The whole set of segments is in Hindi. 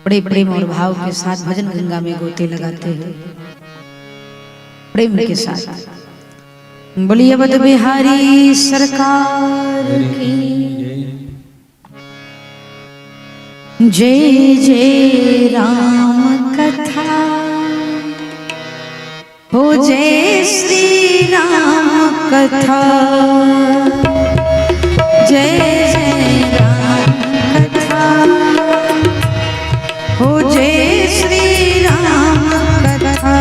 बड़े प्रेम और भाव के साथ भजन गंगा में गोते लगाते हैं, प्रेम के साथ। बोलिए अवध बिहारी सरकार की जय जय राम कथा हो, जय श्री राम कथा, जय जय राम कथा हो, जय श्री राम कथा,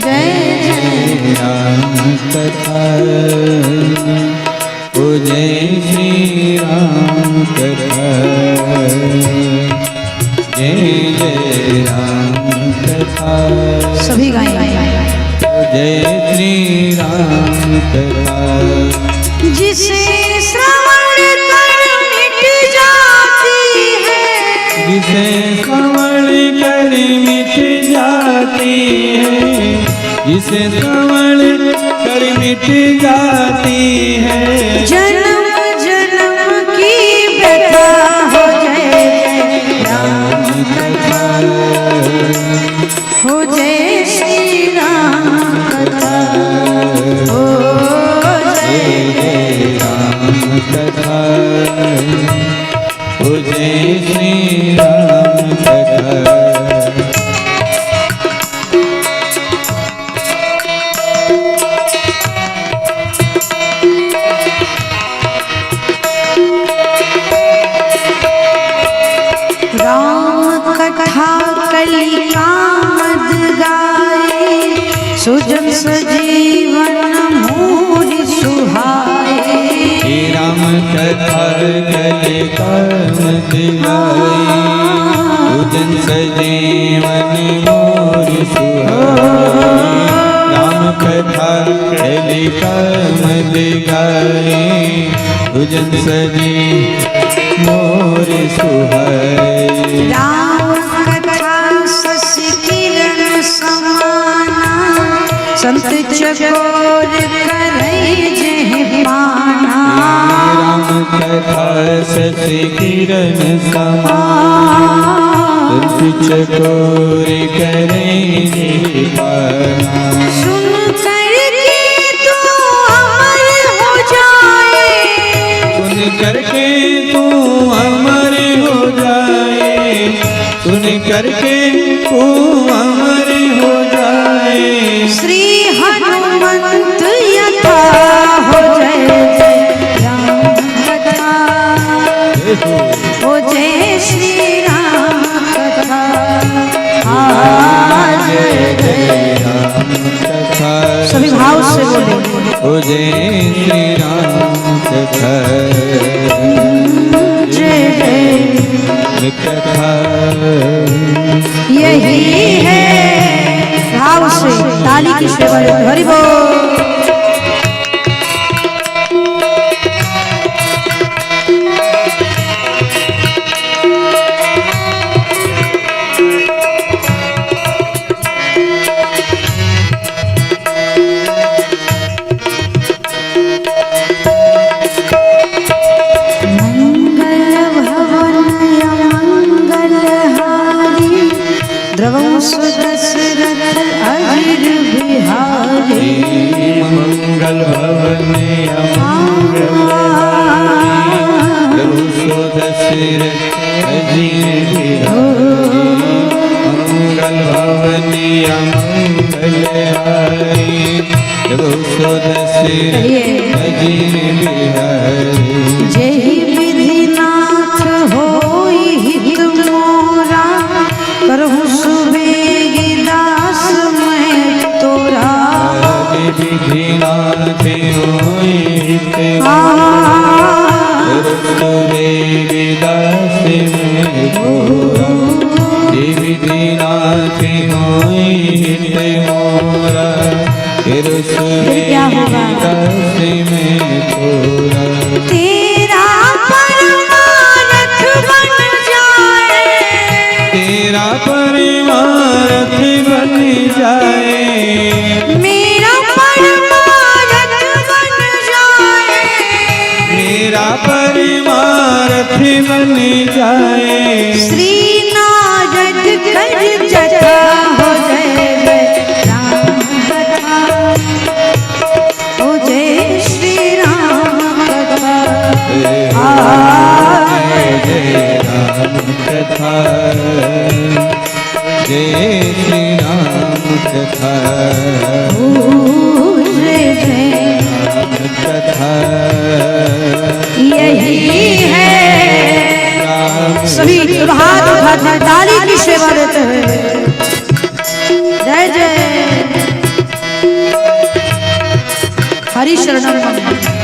जय जय राम कथा हो, जय श्री राम कथा, जय जय राम कथा। सभी गाएं जय श्री राम कथा। जिसे श्रवण कर मिट जाती है, जिसे श्रवण कर मिट जाती है, जिसे श्रवण कर मिट जाती है, जन्म जन्म की व्यथा हो, जय राम कथा हो, जय श्री राम कथा हो, जय राम कथा हो, जय श्री राम कथा। राम कथा कली कामद गाए, सुजन सजीवन मोहि सुहाए। राम कथा कल कामद गाए, सुजन सजीवन मोहि सुहाए। राम कथा कल कामद गाए, सुजन सजीवन मोहि सुहाए। राम कथा शशि किरण समाना, संत चकोर करई जेहि पाना। राम कथा शशि किरण समाना, संत चकोर करई जेहि पाना। सुन करके तू अमर हो जाए, सुन करके तू अमर हो जाए, सुन करके तू अमर हो जाए। श्री हनुमंत यथा हो, जय जय राम कथा हो, जय श्री राम कथा, जय जय राम कथा। सभी भाव से बोले हो, जय श्री राम कथा, जय जय कथा। यही है भाव से ताली की सेवा। हरि बोल। द्रवं सुदशरथ अजिर बिहारी, मंगल भवन अमंगल हारी, द्रवं सुदशरथ अजिर बिहारी। मंगल भवन अमंगल हारी, द्रवं सुदशरथ अजिर बिहारी। जय विधिनाथ होई हित मोरा, करहु सुबेगी दास मैं तोरा। विधिनाथ होई हित मोरा, करहु सुबेगी दास मैं तोरा। विधिनाथ होई हित मोरा, करहु सुबेगी दास मैं तोरा। तेरा परमारथ बन जाए, तेरा परमारथ बन जाए, मेरा परमारथ बन जाए। मेरा परमारथ बन जाए। कर जथा हो जय जय राम कथा हो जय श्री राम कथा जय राम कथा जय श्री राम कथा जय जय राम कथा यही है सभी हाथ उठाते ताली की सेवा देते हुए जय जय हरि शरणम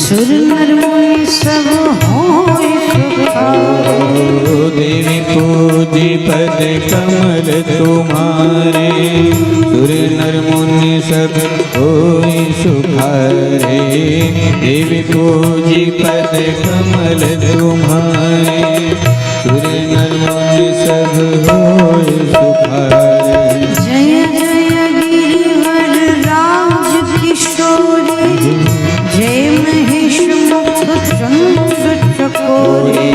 सुर नर मुनि सब होय सुखारे देवी पूजी पद कमल तुम्हारे सुर नर मुनि सब होय सुखारे देवी पूजी पद कमल तुम्हारे सुर नर मुनि सब होय सुखारे जय जय गिरिवर राज किशोरी जय महेश मुख चंद्र चकोरी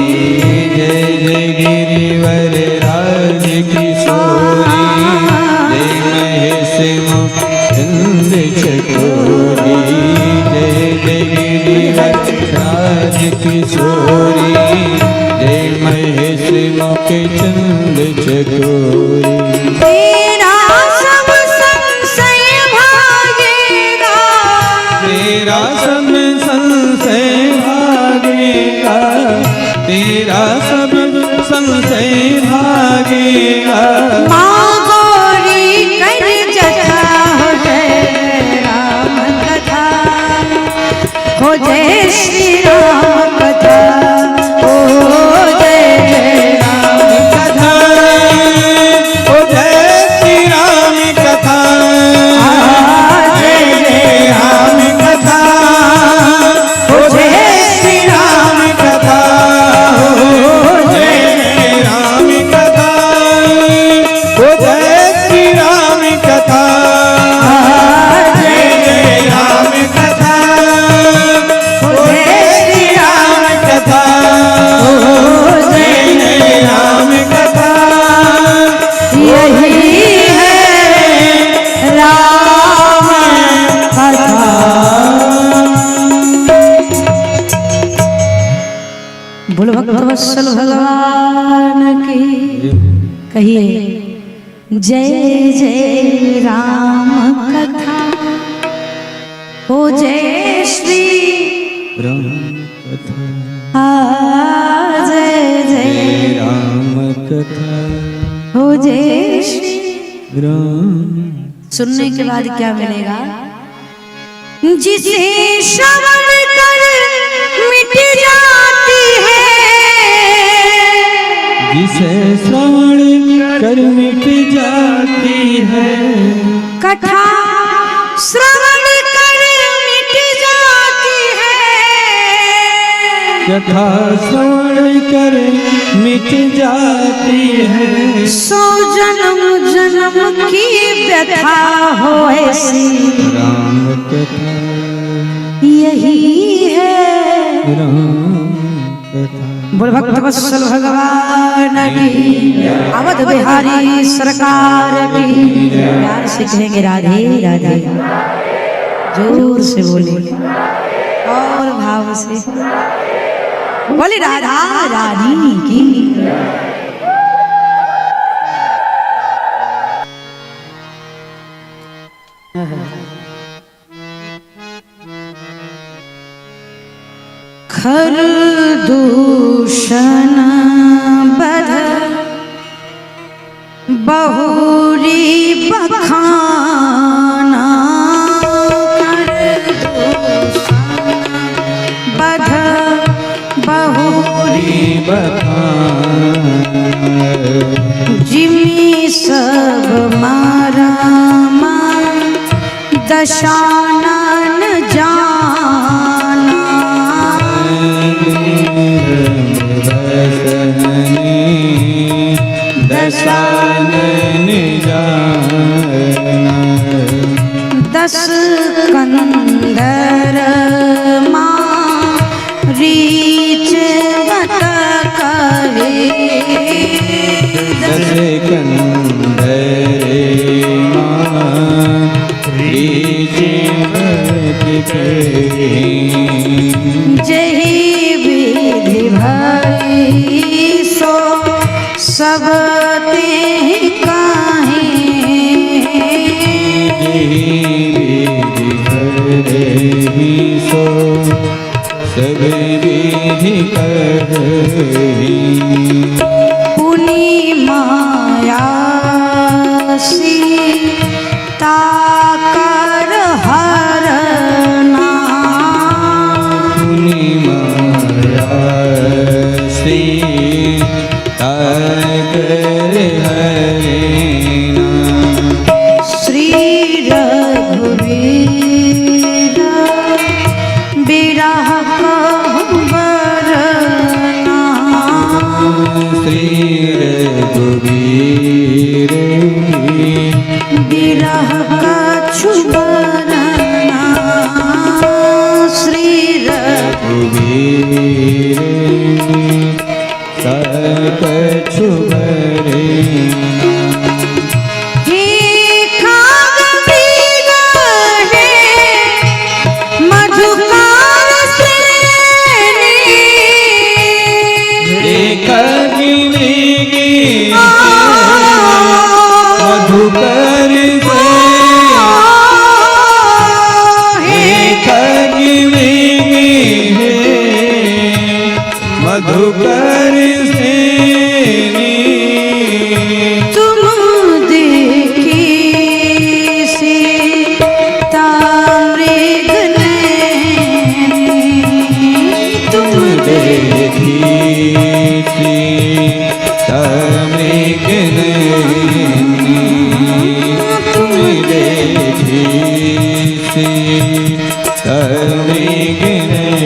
जय जय गिरिवर राज किशोरी जय महेश मुख चंद्र चकोरी जय जय गिरिवर राज किशोरी जय महेश मुख चंद्र चकोरी तेरा सब संशय भागेगा तेरा सब संशय भागेगा तेरा सब संशय भागेगा माँ गौरी कर जथा हो जय राम कथा हो जय श्री राम कथा हो जय जय राम कथा ओ जय श्री राम कथा जय जय राम कथा ओ जय श्री राम कथा ओ जय राम कथा ओ जय श्री राम कथा जय राम कथा ओ जय श्री राम कथा ओ जय राम कथा यही है राम कथा बोल भक्तवत्सल भगवान की कहिए जय जय राम कथा हो जय श्री राम कथा जय जय जय राम कथा हो जय श्री राम सुनने के बाद क्या मिलेगा जिसे श्रवण कर मिट जाती है जिसे श्रवण कर मिट जाती है कथा श्रवण कर मिट जाती है कथा श्रवण कर मिट जाती है सौ जन्म जन्म की व्यथा हो ऐसी राम कथा यही है राम कथा बोल भक्तवत्सल भगवान की अवध बिहारी सरकार की प्यार से कहेंगे राधे राधे जोर से बोले और भाव से बोले राधा रानी की खर दूषण बध बहुरी बखाना कर दूषण बध बहुरी जिमी सब मारा दशानन जाना दशानन जाना। दस कंदर मारीच बत कहे। दस कंदर मारीच बत कहे। जही विधि भई सो सब ते काहे। सो सब विधि करही। पुनि माया सीता कर हरना। पुनि माया सीता कर हरना। श्री रघुवीर बिरह कहु बरना। श्री रघुवीर बिरह कछु बरना। श्री रघुवीर कछु बरना। हे खागवीर हे मधुकार श्रेणी। हे खगवीर मधुकर हे खगवीर मधुकर सेनी। तुम देखी सीता मृग नैनी। तुम देखी सीता मृग नैनी। तुम देखी सीता मृग नैनी।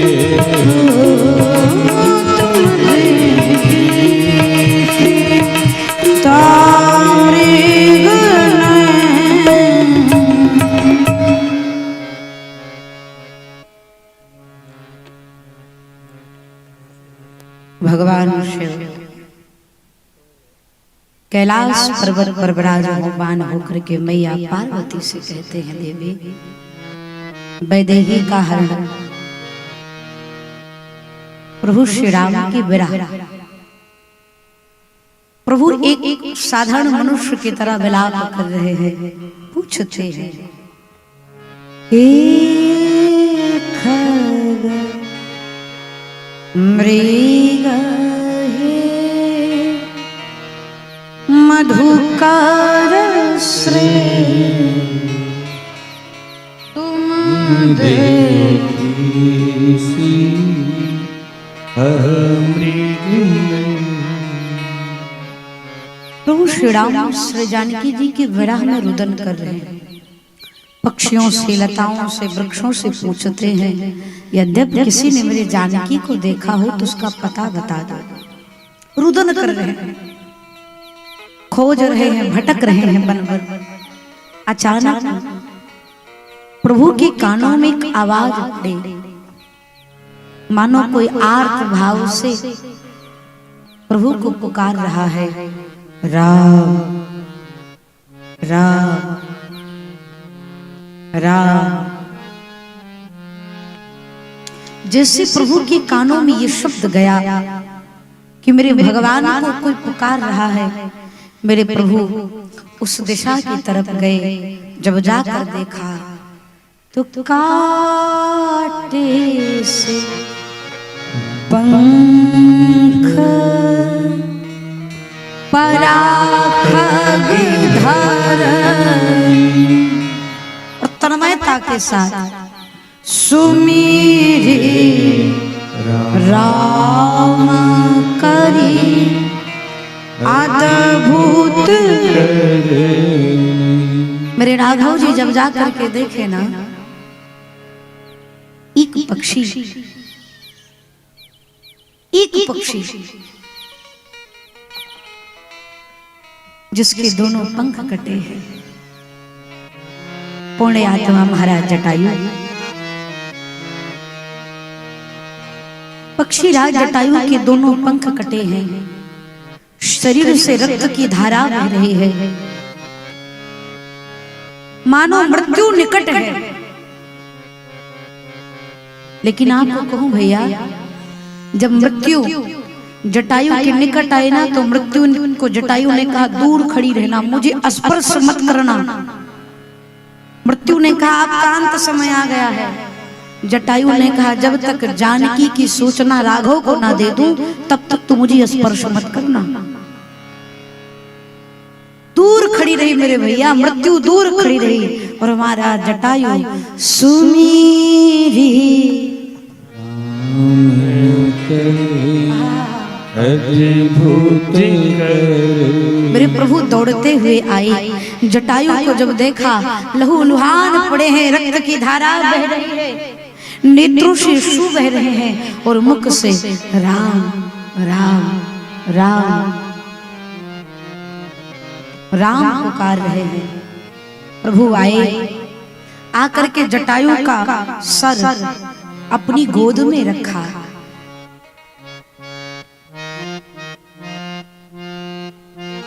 भगवान शिव कैलाश पर्वत पर विराजमान होकर के मैया पार्वती से कहते हैं, देवी वैदेही का हरण प्रभु श्री राम की विरह। प्रभु एक साधारण मनुष्य की तरह विलाप कर रहे हैं, पूछते हैं, मृग हे मधुकर श्रेणी। तुम देखी मृग प्रभु श्री राम श्री जानकी जी की विरह में रुदन कर रहे हैं। पक्षियों से, लताओं से, वृक्षों से पूछते हैं, यद्यपि किसी ने मेरी जानकी को देखा हो तो उसका पता बता दो। रुदन कर रहे हैं, खोज रहे हैं, भटक रहे हैं वन वन। अचानक प्रभु के कानों में एक आवाज पड़ी, मानो कोई आर्त भाव से प्रभु को पुकार रहा है, राम राम राम। जैसे प्रभु के कानों में ये शब्द गया कि मेरे भगवान को कोई पुकार रहा है, मेरे प्रभु उस दिशा की तरफ गए। जब जाकर देखा तो काटे से पंख पराख विधर और तन्मयता के साथ सुमीरे राम करी अद्भुत। मेरे राघव जी जब जा करके देखे ना, एक पक्षी जिसके दोनों पंख कटे हैं, पुण्य आत्मा महाराज जटायु। पक्षीराज जटायु के दोनों पंख कटे हैं, शरीर से रक्त की धारा बह रही है, मानो मृत्यु निकट है। लेकिन आपको कहूं भैया, जब मृत्यु जटायु के निकट आए ना, तो मृत्यु को जटायु ने कहा दूर खड़ी रहना, मुझे स्पर्श मत करना। मृत्यु ने कहा आपका अंत समय आ गया है। जटायु ने कहा जब तक जानकी की सूचना राघव को ना दे दूं तब तक तू मुझे स्पर्श मत करना। दूर खड़ी रही मेरे भैया, मृत्यु दूर खड़ी रही और हमारा जटायु सुमीरी मेरे प्रभु दौड़ते हुए आए। जटायु को जब देखा, लहू लुहान पड़े हैं, रक्त की धारा बह रही है, नेत्रों से अश्रु बह रहे हैं और मुख से राम राम राम राम पुकार रहे हैं। प्रभु आए, आकर के जटायु का सर अपनी गोद में रखा।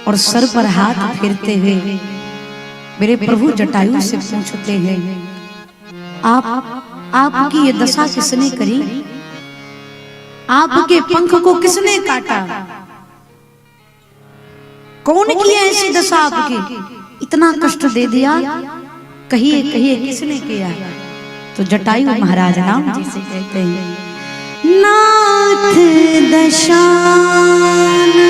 और सर पर हाथ फेरते हुए मेरे प्रभु जटायु से पूछते हैं, आपकी ये दशा किसने करी? आपके पंख को किसने काटा? कौन किया ऐसी दशा आपकी? इतना कष्ट दे दिया, कहिए कहिए किसने किया? तो जटायु महाराज राम जी से कहते हैं, नाथ दशानन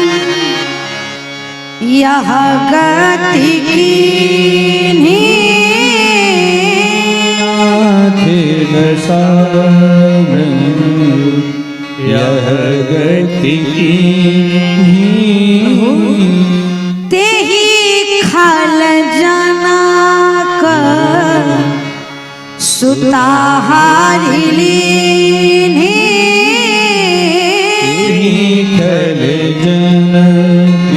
यह गति कीन्ही, नाथ दशानन यह गति कीन्ही, तेहि खल जनक सुता हारि लीन्ही, तेहि खल जनक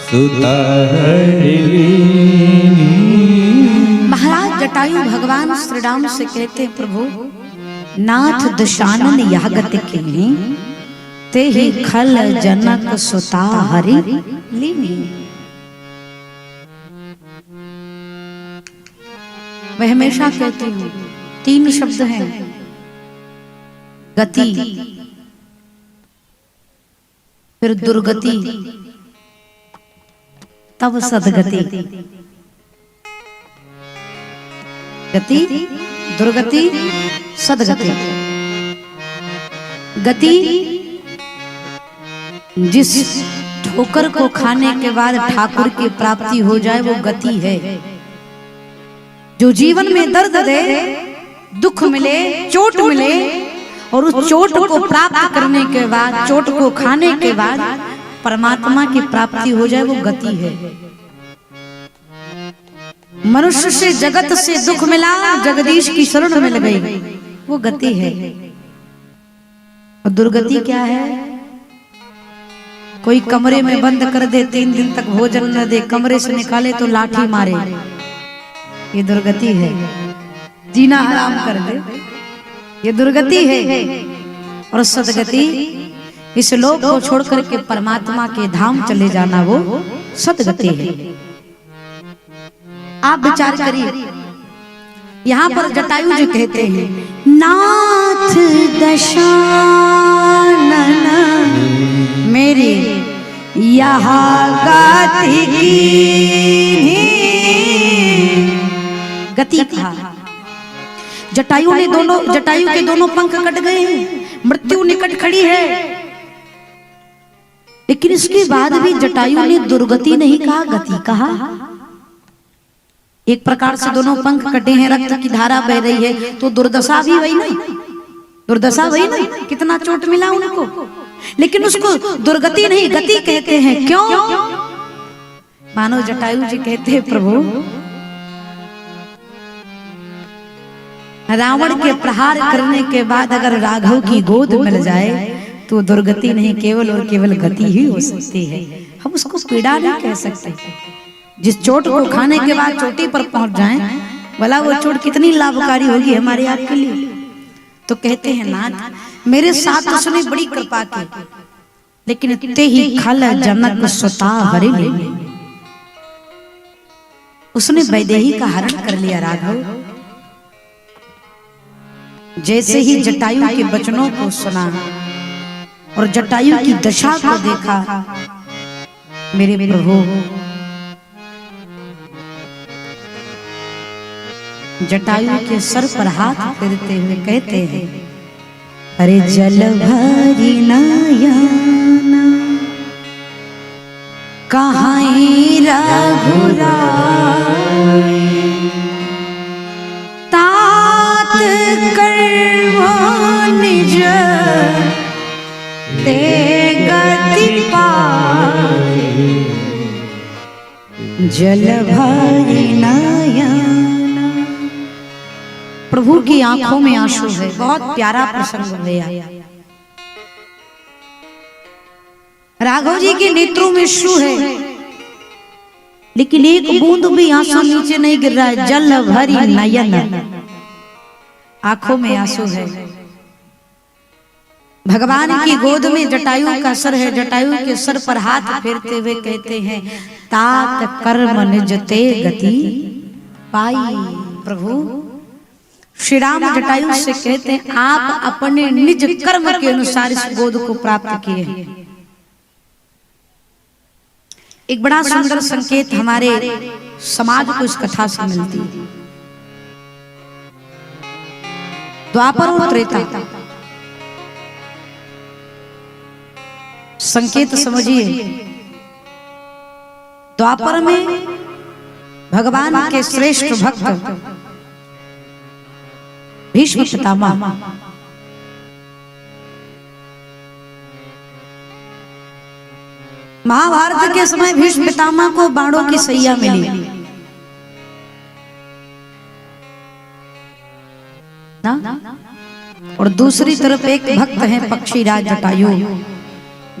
सुता हारि लीन्ही। महाराज जटायु भगवान श्री राम से कहते हैं, प्रभु नाथ दशानन यह गति कीन्ही, तेहि खल जनक सुता हरि लीन्ही। मैं हमेशा कहती हूँ 3 शब्द हैं, गति, फिर दुर्गति, तब सदगति। गति, दुर्गति, सदगति। गति जिस ठोकर को खाने के बाद ठाकुर की प्राप्ति हो जाए वो गति है। जो जीवन में दर्द दे, दुख मिले, चोट मिले और उस चोट को प्राप्त करने के बाद, चोट को खाने के बाद परमात्मा की प्राप्ति हो जाए वो गति है। मनुष्य से, जगत से दुख मिला, जगदीश की शरण मिल गई, वो गति है। और दुर्गति क्या है? कोई कमरे में बंद कर दे, 3 दिन तक भोजन न दे, कमरे से निकाले तो लाठी मारे, ये दुर्गति है। जीना हराम कर दे, ये दुर्गति है। और सदगति, इस लोक को छोड़ करके परमात्मा के धाम चले जाना, वो सदगति है। आप विचार करिए, यहाँ पर जटायु जी कहते हैं, नाथ दशानन मेरी यहाँ गति कीन्ही। गति था, जटायु के दोनों पंख कट गए हैं, मृत्यु निकट खड़ी है। लेकिन इसके बाद भी जटायु ने दुर्गति नहीं कहा, गति कहा। एक प्रकार से दोनों पंख कटे हैं, रक्त की धारा बह रही है, तो दुर्दशा भी वही ना, दुर्दशा वही ना, कितना चोट मिला उनको। लेकिन उसको दुर्गति नहीं, गति कहते हैं। क्यों? मानो जटायु जी कहते हैं, प्रभु रावण के प्रहार करने के बाद अगर राघव की गोद मिल जाए तो दुर्गति नहीं, केवल और केवल गति ही हो सकती है। हम उसको पीड़ा नहीं कह सकते। जिस चोट को खाने के बाद चोटी पर पहुंच जाएं, भला वो चोट कितनी लाभकारी होगी हमारे आपके लिए। तो कहते हैं नाथ मेरे साथ उसने बड़ी कृपा की, लेकिन ते ही खल जनक स्वता हरि ले, उसने वैदेही का हरण कर लिया राघव। जैसे ही जटायु के वचनों को सुना और जटायु की दशा को देखा, मेरे प्रभु जटायु के सर पर हाथ फेरते हुए कहते हैं, अरे जल भरी नयना कहाँ रघुराई, तात कर्मो निज ते गति पाए, जल भरी नयना। प्रभु की आंखों में आंसू है। बहुत प्यारा प्रसंग भैया। राघव जी के नेत्रों में शू है, लेकिन एक बूंद भी आंसू नीचे नहीं गिर रहा है। जल भरी नयन, आंखों में आंसू है। भगवान की गोद में जटायु का सर है। जटायु के सर पर हाथ फेरते हुए कहते हैं, तात कर्म निज ते गति पाई। प्रभु श्री राम जटायु से कहते हैं, आप अपने निज कर्म के अनुसार इस गोद को प्राप्त किए हैं। एक बड़ा सुंदर संकेत हमारे समाज को इस कथा से मिलती है। द्वापर और त्रेता, संकेत समझिए। द्वापर में भगवान के श्रेष्ठ भक्त भीष्म पितामह, महाभारत के समय भीष्म पितामह को बाणों की सैया मिली ना, और दूसरी तरफ एक भक्त हैं पक्षीराज जटायु,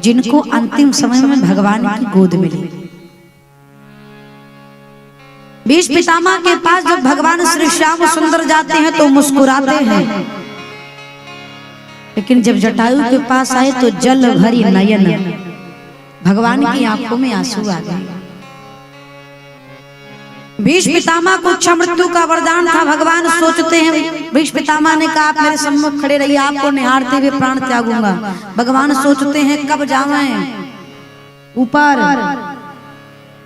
जिनको अंतिम समय में भगवान की गोद मिली। भीष्म पितामह के पास जब भगवान श्री श्याम सुंदर जाते हैं तो मुस्कुराते हैं, लेकिन जब जटायु के पास आए तो जल भरी नयन, भगवान की आंखों में आंसू आ गए। भीष्म पितामह को इच्छा मृत्यु का वरदान था। भगवान सोचते हैं, भीष्म पितामह ने कहा आप मेरे सम्मुख खड़े रहिए, आपको निहारते हुए प्राण त्यागूंगा। भगवान सोचते हैं कब जावें ऊपर,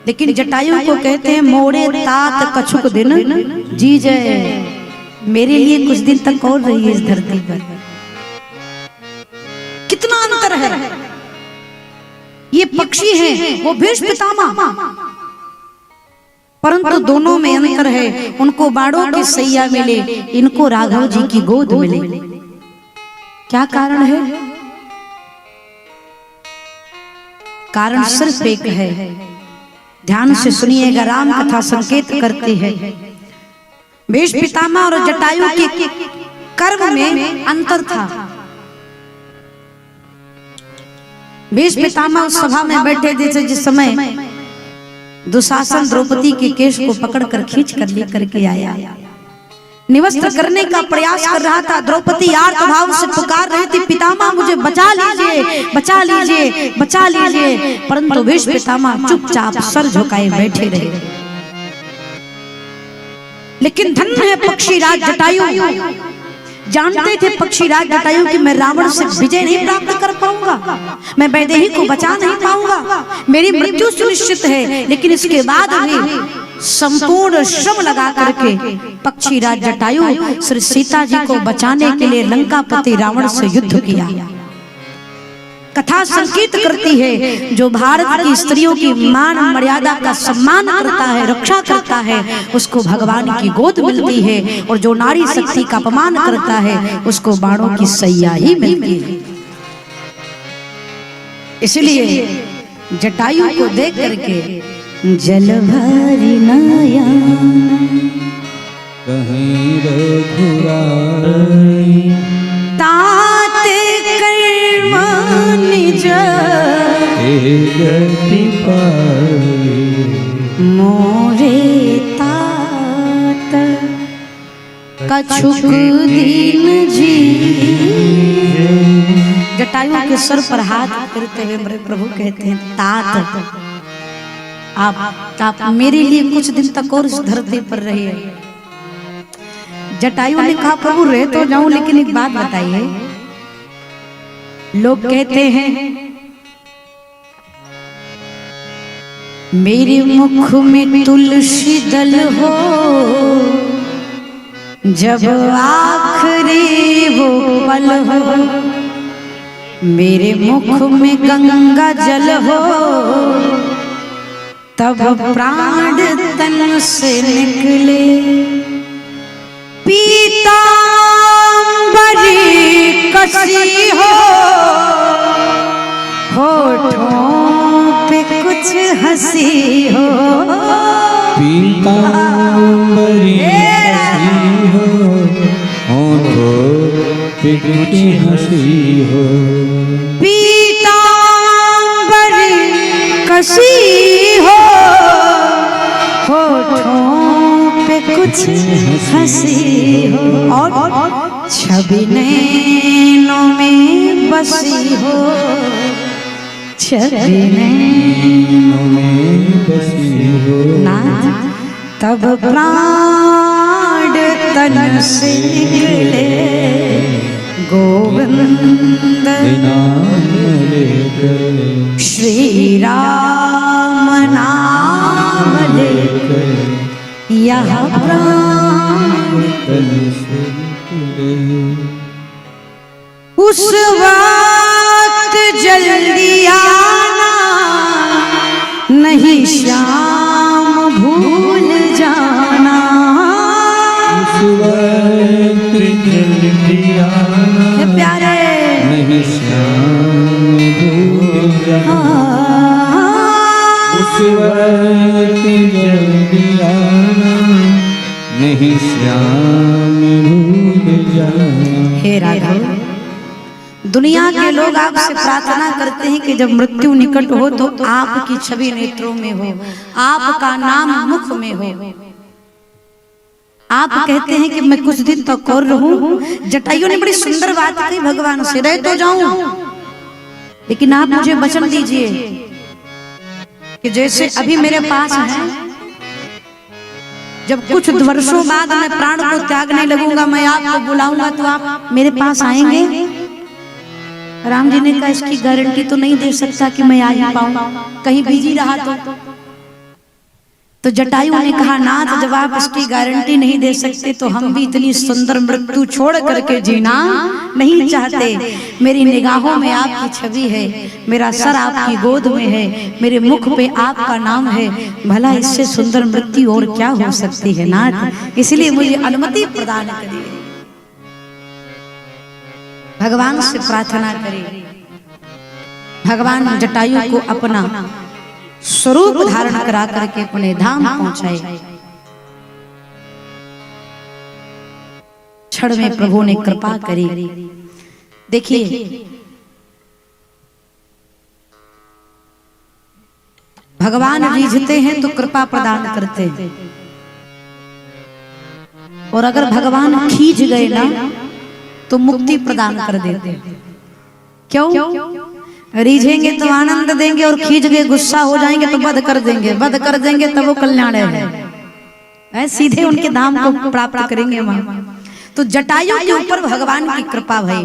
लेकिन जटायु को कहते हैं, मोड़े तात कछुक दिन जी जय, मेरे लिए कुछ दिन तक और रहिए इस धरती पर। कितना अंतर है। ये पक्षी है, वो भीष्म पितामह, परंतु दोनों में अंतर है। उनको बाणों की सैया मिले, इनको राघव जी की गोद मिले। क्या कारण है? कारण सिर्फ एक है, ध्यान से सुनिएगा। राम कथा संकेत करती है, भीष्म पितामह और जटायु के कर्म में अंतर था। भीष्म पितामह उस सभा में बैठे थे जिस समय दुशासन द्रौपदी के केश को पकड़कर खींच कर लेकर के आया, निवस्त्र करने का प्रयास कर रहा था। द्रौपदी आर्त भाव से पुकार रही थी, पितामह मुझे बचा लीजिए, बचा लीजिए, बचा लीजिए, परंतु भीष्म पितामह चुपचाप सर झुकाए बैठे रहे। लेकिन धन्य है पक्षीराज जटायु, जानते थे पक्षीराज जटायु कि मैं रावण से विजय नहीं प्राप्त कर पाऊंगा, मैं वैदेही को बचा नहीं पाऊंगा, मेरी मृत्यु सुनिश्चित है। लेकिन इसके बाद भी संपूर्ण श्रम लगा करके पक्षीराज जटायु श्री सीता जी को बचाने के लिए लंकापति रावण से युद्ध किया। कथा संकेत करती है, जो भारत की स्त्रियों की मान मर्यादा का सम्मान करता है, रक्षा करता है, उसको भगवान की गोद मिलती है, और जो नारी शक्ति का अपमान करता है उसको बाणों की सैया ही मिलती है। इसलिए जटायु को देख करके जल भरी नयन कहीं रघुराई, तात कर्म निज गति पाए। मोरे तात कछुक दीन जी। जटायु के सर पर हाथ करते हुए मेरे प्रभु कहते हैं, तात आप मेरे लिए कुछ दिन तक और इस धरती पर रहिए। जटायु ने कहा, प्रभु रह तो जाऊं, लेकिन एक बात बताइए, लोग कहते हैं मेरे मुख में तुलसी दल हो, जब आखिरी वो पल हो, मेरे मुख में गंगा जल हो, तब प्राण तन से निकले। पीतांबरी कसी हो, होठों पे कुछ हंसी हो। पीतांबरी कसी हो, होठों पे कुछ हंसी हो। पीतांबरी कसी हो, होठों पे कुछ हंसी हो, और छवि नैनों में बसी हो, छवि नैनों में बसी हो। नाथ तब प्राण तन से निकले, गोविंद नाम लेकर, श्री राम नाम लेकर, यह प्राण तन से निकले। उस वक्त जल्दी आना, नहीं श्याम भूल जाना। उस वक्त जल्दी आना, ये प्यारे, नहीं श्याम भूल जाना। उस वक्त जल्दी आना, नहीं श्याम भूल जाना। हे राघव, दुनिया के लोग आपसे प्रार्थना करते हैं कि जब मृत्यु निकट हो तो आपकी छवि नेत्रों में हो, आपका नाम मुख में हो। आप कहते हैं कि मैं कुछ दिन तक और रहूं। जटायु ने बड़ी सुंदर बात कही भगवान से, रह तो जाऊं, लेकिन आप मुझे वचन दीजिए कि जैसे अभी मेरे पास है, जब कुछ वर्षों बाद मैं प्राण को त्यागने लगूंगा, मैं आपको बुलाऊंगा तो आप मेरे पास आएंगे। राम जी ने कहा, इसकी गारंटी तो नहीं दे सकता कि मैं आ ही पाऊं, कहीं बिजी रहा तो जटायु ने कहा, नाथ जब आप इसकी गारंटी नहीं दे सकते तो हम भी इतनी सुंदर मृत्यु छोड़ करके जीना नहीं चाहते। मेरी निगाहों में आपकी छवि है, मेरा सर आपकी गोद में है, मेरे मुख पे आपका नाम है, भला इससे सुंदर मृत्यु और क्या हो सकती है नाथ, इसलिए मुझे अनुमति प्रदान करिए। भगवान से प्रार्थना करें। भगवान जटायु को अपना स्वरूप धारण करा करके अपने धाम पहुंचाए। क्षण में प्रभु ने कृपा करी। देखिए, भगवान रीझते हैं तो कृपा प्रदान करते हैं, और अगर भगवान खींच गए ना तो मुक्ति प्रदान कर देते हैं। क्यों? रीझेंगे तो आनंद देंगे, और खींच गए गुस्सा हो जाएंगे तो वध कर देंगे, वध कर देंगे तब वो कल्याण है, सीधे उनके धाम को प्राप्त करेंगे वहां। तो जटायु के ऊपर भगवान की कृपा भई।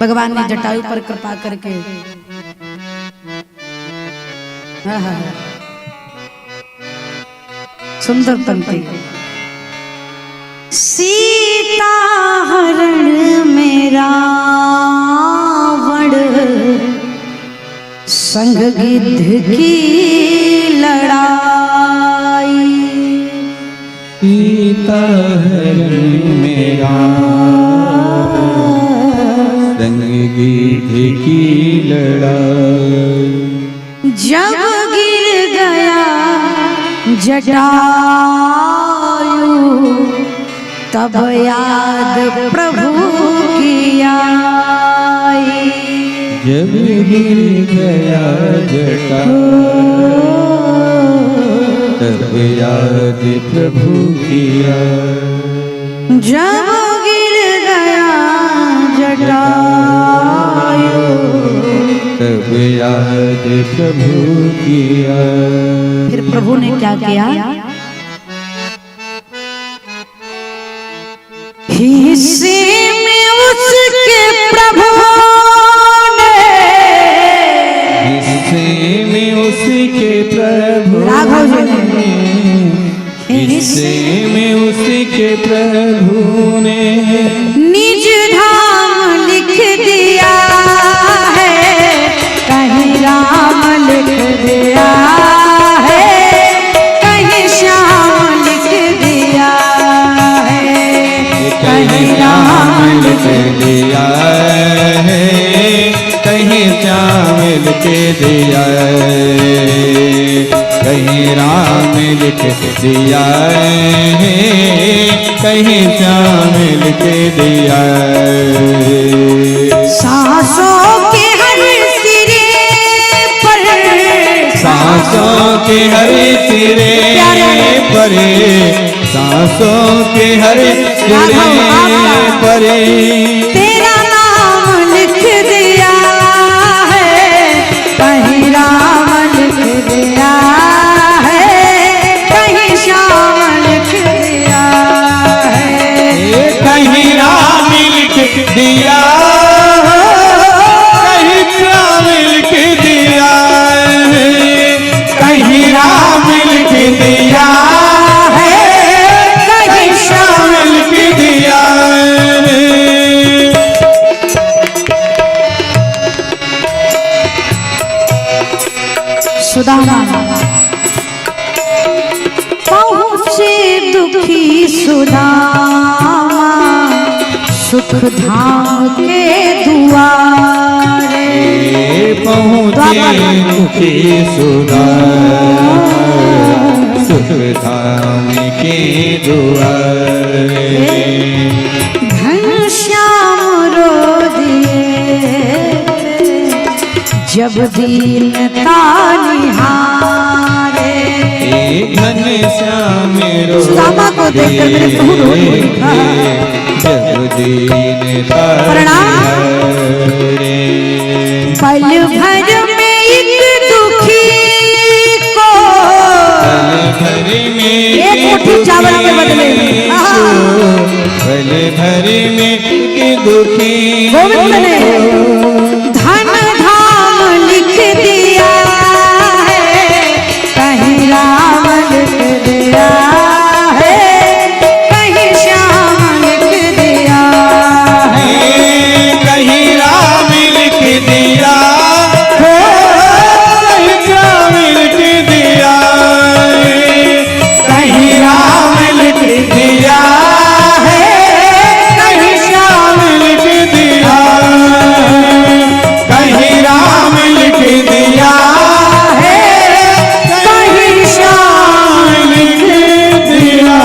भगवान ने जटायु पर कृपा करके सुंदर पंक्ति, सीता हरण में रावण संग गिद्ध की लड़ाई। सीता हरण में रावण संग गिद्ध की लड़ाई। जब गिर गया जटायु तब याद प्रभु किया। जब गिर गया जटा तब याद प्रभु किया। जब गिर गया जटायु तब याद प्रभु किया। फिर प्रभु ने क्या किया? हिस्से में उसके प्रभु ने, हिस्से में उसके प्रभु राघव जी ने, हिस्से में उसके प्रभु ने निज धाम लिख दिया है, कहीं राम लिख दिया है, कहीं श्याम लिख दिया है, कहीं राम लिख दिया है, कहीं श्याम लिख दिया है, कहीं राम लिख दिया है, कहीं श्याम लिख दिया है। सांसों के हर सिरे पर, सांसों के हर सिरे पर, सांसों के हर सिरे पर तेरा नाम लिख दिया है, कहीं राम लिख दिया है, कहीं श्याम लिख दिया है, कहीं राम लिख दिया, कहीं श्याम लिख दिया है, कहीं राम लिख दिया है, कहीं श्याम लिख दिया है। सुदामा पहुँचे दुखी सुदामा सुख धाम के दुआरे, पहुँचे दुखी सुदामा सुख धाम के दुआरे। घनश्याम रो दिए जब दीनता निहारे, घनश्याम सुदामा को देखकर मेरे प्रभु रो दिए। जब दीनता निहारे। पल भर में एक दुखी को, पल भर में एक मुट्ठी चावल के बदले पल भर में एक दुखी गोविंद ने धन धाम लिख दिया है, कहीं राम लिख दिया है, कहीं श्याम लिख दिया है, कहीं राम लिख दिया है, कहीं श्याम लिख दिया है, कहीं राम लिख दिया है, कहीं श्याम लिख दिया है, कहीं राम लिख दिया है, कहीं श्याम लिख दिया।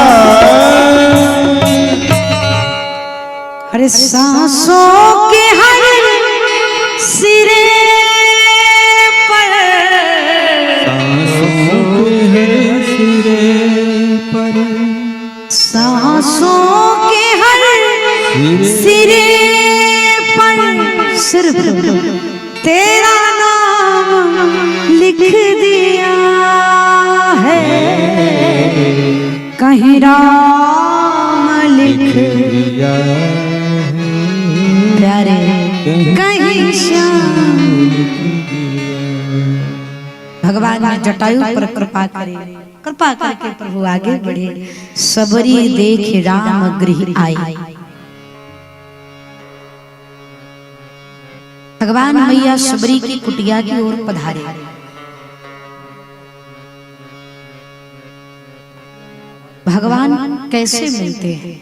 अरे सांसों के हर सिरे पर, सांसों के हर सिरे पर सिर्फ तेरा नाम लिख दिया है, कहीं राम लिख दिया प्यारे, कहीं श्याम। भगवान ने जटायु पर कृपा करे, कृपा करके प्रभु आगे बढ़े। सबरी देख राम गृह आए, भगवान मैया सबरी की कुटिया की ओर पधारे। भगवान कैसे मिलते हैं?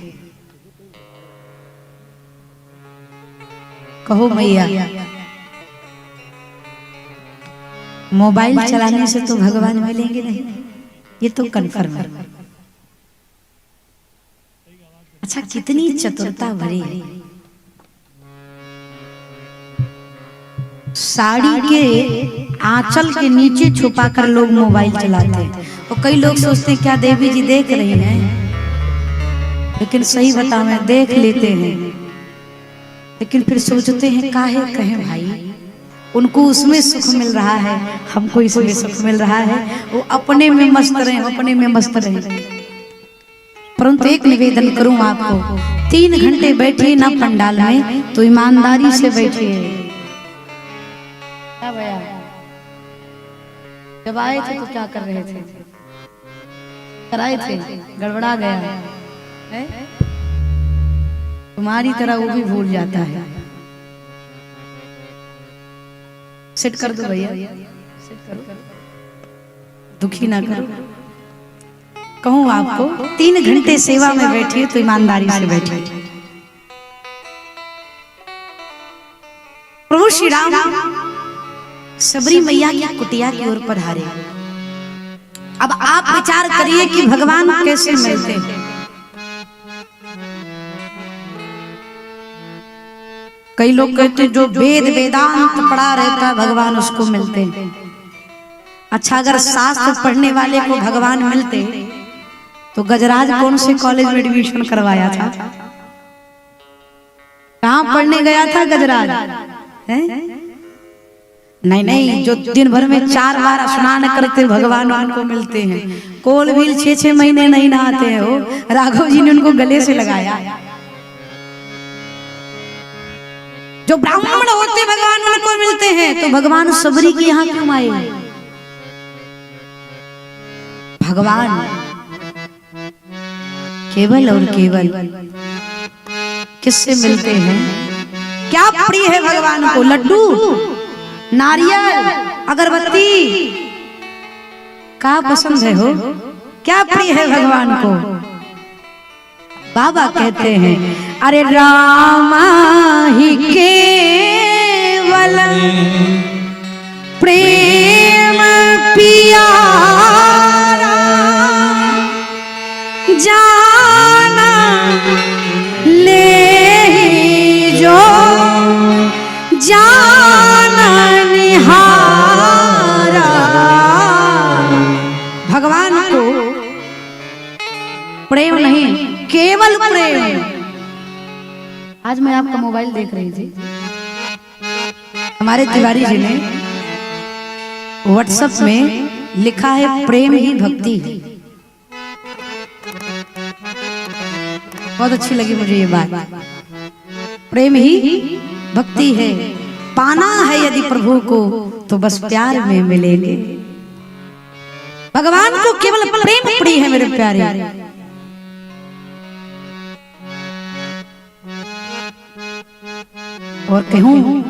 कहो मैया, मोबाइल चलाने से तो भगवान मिलेंगे नहीं, ये तो कन्फर्म है। अच्छा, कितनी चतुरता भरी है। साड़ी के आंचल के नीचे छुपाकर लोग मोबाइल चलाते हैं। और कई लोग सोचते हैं क्या देवी जी देख रही हैं, लेकिन सही बताओ देख लेते हैं, लेकिन फिर सोचते हैं काहे कहें भाई, उनको उसमें सुख मिल रहा है, हमको इसमें सुख मिल रहा है, वो अपने में मस्त रहे, अपने में मस्त रहे। परंतु एक निवेदन करूं आपको, 3 घंटे बैठिए ना पंडाल में तो ईमानदारी से बैठिए। जब आए थे तो क्या कर रहे थे, कराए थे, गड़बड़ा गया है? तुम्हारी तरह वो भी भूल जाता है। सेट कर दो भैया, सेट करो, दुखी ना करो। कहूँ आपको 3 घंटे सेवा में बैठिए तो ईमानदारी से बैठिए। प्रभु श्री राम सबरी मैया की कुटिया की ओर पधारे। अब आप विचार करिए कि भगवान कैसे मिलते हैं। कई लोग कहते हैं जो वेद वेदांत पढ़ा रहता है भगवान उसको मिलते हैं। अच्छा, अगर शास्त्र पढ़ने वाले को भगवान मिलते तो गजराज कौन से कॉलेज में एडमिशन करवाया था? कहाँ पढ़ने गया था गजराज? नहीं नहीं, जो दिन भर में 4 बार स्नान करते भगवान उनको मिलते हैं। कोलभील 6-6 महीने नहीं नहाते हैं, वो राघव जी ने उनको गले से लगाया। जो ब्राह्मण होते भगवान उनको मिलते हैं, तो भगवान सबरी के यहाँ क्यों आए? भगवान केवल और केवल किससे मिलते हैं? क्या प्रिय है भगवान को? लड्डू, नारियल, अगरबत्ती, क्या पसंद है हो? क्या प्रिय है भगवान को? बाबा कहते हैं अरे रामा ही केवल प्रेम पियारा, जाना ले जो जाना निहारा। भगवान को प्रेम नहीं, केवल प्रेम। आज मैं आपका मोबाइल देख रही थी, हमारे तिवारी जी ने व्हाट्सएप में लिखा है प्रेम ही भक्ति है। बहुत अच्छी लगी मुझे ये बात। प्रेम ही भक्ति है, पाना है यदि प्रभु को तो बस प्यार में मिलेंगे। भगवान को केवल प्रेम प्रिय है मेरे प्यारे। और कहूं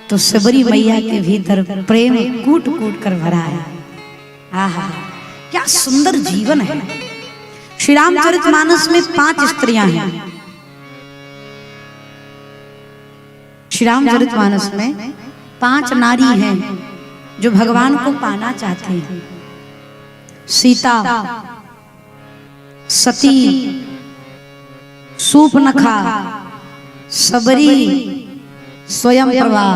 तो सबरी मैया के भीतर प्रेम कूट कूट कर भरा है। आहा, क्या सुंदर जीवन है। श्री रामचरितमानस में 5 स्त्रियां हैं। श्री रामचरितमानस में 5 नारी हैं जो भगवान को पाना चाहते हैं। सीता, सती, शूर्पणखा, सबरी, स्वयंप्रभा।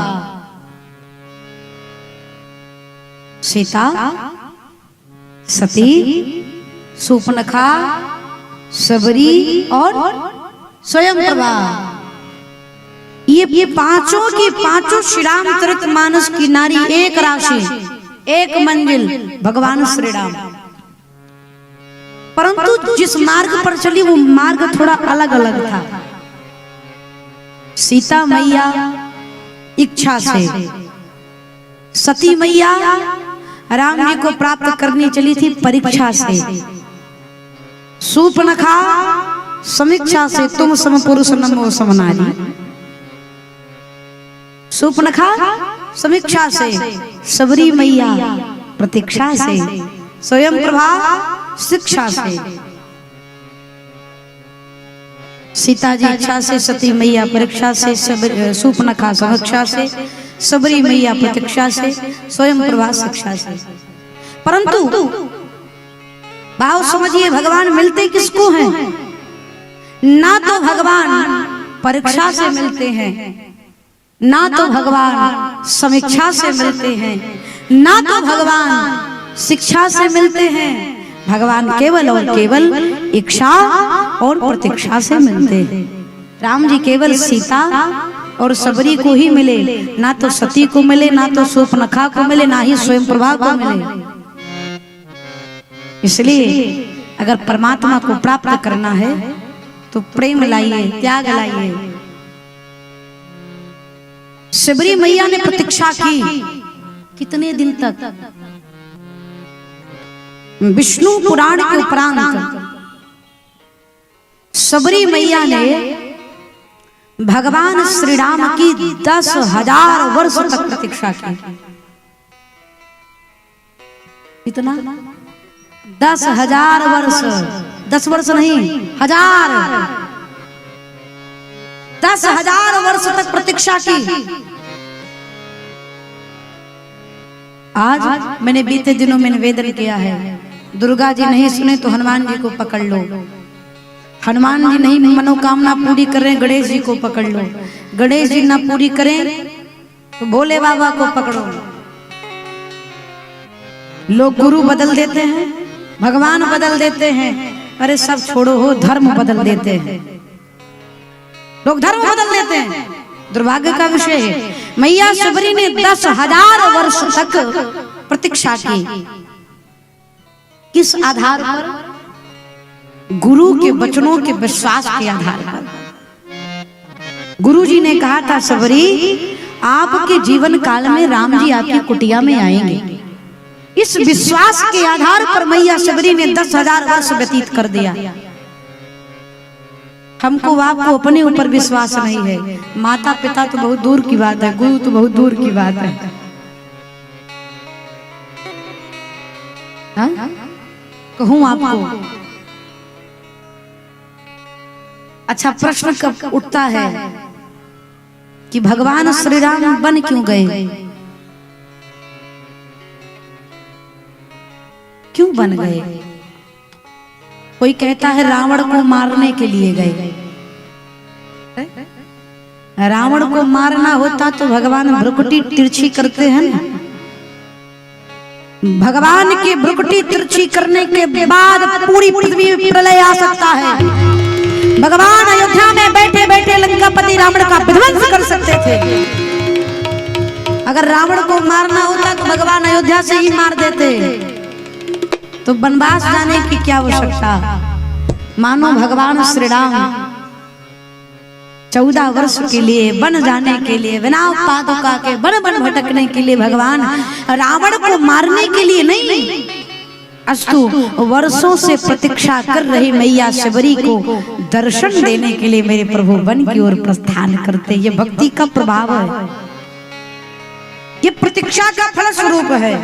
सीता, सती, शूर्पणखा, सबरी और स्वयंप्रभा। ये पांचों की पांचों श्री रामचरितमानस की नारी, एक राशि, एक मंजिल, भगवान श्री राम। परंतु जिस मार्ग पर चली वो मार्ग थोड़ा अलग अलग था। सीता मैया इच्छा से, सती मैया राम जी को प्राप्त करनी चली थी परीक्षा से, शूर्पणखा समीक्षा से, तुम सम पुरुष नमो सम नारी। शूर्पणखा समीक्षा से, सबरी मैया प्रतीक्षा से, स्वयंप्रभा शिक्षा से। सीता जी इच्छा से, सती मैया परीक्षा से, शूर्पणखा समीक्षा से, सबरी मैया प्रतीक्षा से, स्वयंप्रभा शिक्षा से। परंतु भाव समझिए, भगवान मिलते किसको हैं? ना तो भगवान परीक्षा से मिलते हैं, ना तो भगवान समीक्षा से मिलते हैं, ना तो भगवान शिक्षा से मिलते हैं। भगवान केवल और केवल इच्छा और प्रतीक्षा से मिलते हैं। राम जी केवल सीता और सबरी को ही मिले, ना तो सती को मिले, ना तो शूर्पणखा को मिले, ना ही स्वयं प्रभा को मिले। इसलिए अगर परमात्मा को प्राप्त करना है तो प्रेम लाइए, त्याग लाइए। सबरी मैया ने प्रतीक्षा की कितने दिन तक? विष्णु पुराण के उपरांत सबरी मैया ने भगवान श्री राम की 10,000 वर्ष तक प्रतीक्षा की। कितना? 10,000 वर्ष। 10 वर्ष नहीं, 1000। 10,000 वर्ष तक प्रतीक्षा की। आज मैंने बीते दिनों में निवेदन किया है, दुर्गा जी नहीं सुने तो हनुमान जी को पकड़ लो। हनुमान जी नहीं मनोकामना पूरी करें, गणेश जी को पकड़ लो। गणेश जी ना पूरी करें तो भोले बाबा को पकड़ो। लोग गुरु बदल देते हैं, भगवान बदल देते हैं। अरे सब छोड़ो, हो धर्म बदल देते हैं। लोग धर्म बदल देते हैं, दुर्भाग्य का विषय है। मैया सबरी ने 10,000 वर्ष तक प्रतीक्षा की। किस आधार पर? गुरु के वचनों के विश्वास के आधार पर। गुरु जी ने कहा था, सबरी आपके जीवन काल में राम जी आपकी कुटिया में आएंगे। इस विश्वास के आधार पर मैया सबरी ने 10,000 वर्ष व्यतीत कर दिया। हमको आपको अपने ऊपर विश्वास नहीं है। माता पिता तो बहुत दूर की बात है, गुरु तो बहुत दूर की बात है। कहूं आपको, अच्छा प्रश्न कब उठता है कि भगवान श्री राम बन क्यों गए? क्यों बन गए? कोई कहता है रावण को मारने के लिए गए। रावण को मारना होता तो भगवान भ्रुकुटी तिरछी करते हैं ना। भगवान की भ्रुकुटी तिरछी करने के बाद पूरी पृथ्वी में प्रलय आ सकता है। भगवान अयोध्या में बैठे बैठे लंकापति रावण का विध्वंस कर सकते थे। अगर रावण को मारना होता तो भगवान अयोध्या से ही मार देते, तो वनवास जाने की क्या आवश्यकता। मानो भगवान श्री राम 14 वर्ष के लिए वन जाने के लिए, बिना पादुका के वन वन भटकने के लिए भगवान रावण को मारने के लिए नहीं, अस्तु वर्षों से प्रतीक्षा कर रही मैया सबरी को दर्शन देने के लिए मेरे प्रभु वन की ओर प्रस्थान करते। ये भक्ति का प्रभाव है, ये प्रतीक्षा का फल स्वरूप है।